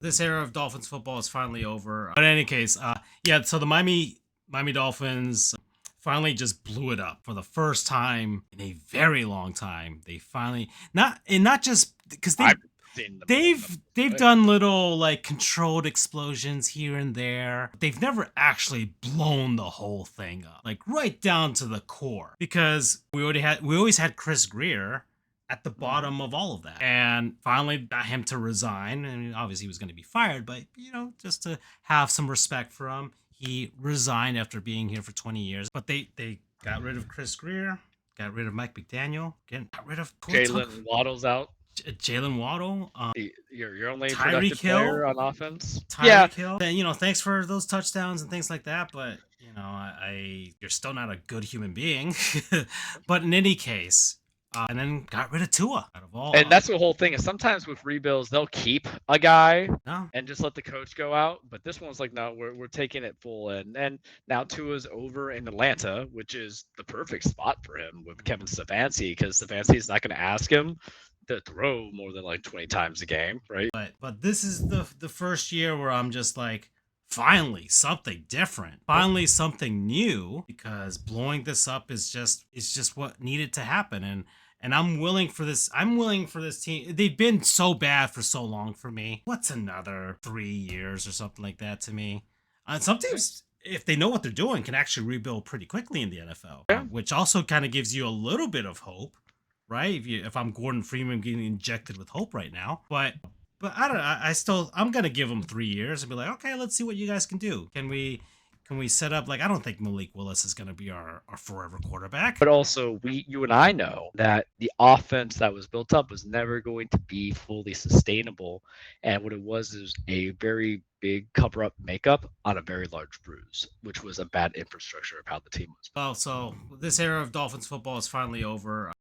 This era of Dolphins football is finally over. But in any case, yeah. So the Miami Dolphins finally just blew it up for the first time in a very long time. They finally not just because I've seen them blow it up. they've Right. done little like controlled explosions here and there. They've never actually blown the whole thing up, like right down to the core. Because we always had Chris Grier at the Mhm. bottom of all of that. And finally got him to resign. And obviously he was going to be fired, but just to have some respect for him, he resigned after being here for 20 years. But they got rid of Chris Grier, got rid of Mike McDaniel, got rid of Jalen Waddle's out. Jalen Waddle, Your only Tyreek productive Hill. player on offense. Yeah, Tyreek Hill. Then thanks for those touchdowns and things like that. But you're still not a good human being. But in any case, and then got rid of Tua out of all. and that's the whole thing. Is sometimes with rebuilds they'll keep a guy No, and just let the coach go out. But this one's like, no, we're taking it full in. And now Tua's over in Atlanta, which is the perfect spot for him with Kevin Stefanski, because Stefanski's not going to ask him to throw more than like 20 times a game, right? but this is the first year where I'm just like, finally something different, finally something new, because blowing this up is just what needed to happen. And I'm willing for this. I'm willing for this team. They've been so bad for so long for me. What's another 3 years or something like that to me? Some teams, if they know what they're doing, can actually rebuild pretty quickly in the NFL, Yeah. which also kind of gives you a little bit of hope, right? If I'm Gordon Freeman getting injected with hope right now, but I don't know. I'm gonna give them 3 years and be like, okay, let's see what you guys can do. Can we set up like, I don't think Malik Willis is gonna be our forever quarterback. But also, you and I know that the offense that was built up was never going to be fully sustainable, and what it was is a very big cover-up makeup on a very large bruise, which was a bad infrastructure of how the team was. Well, so this era of Dolphins football is finally over.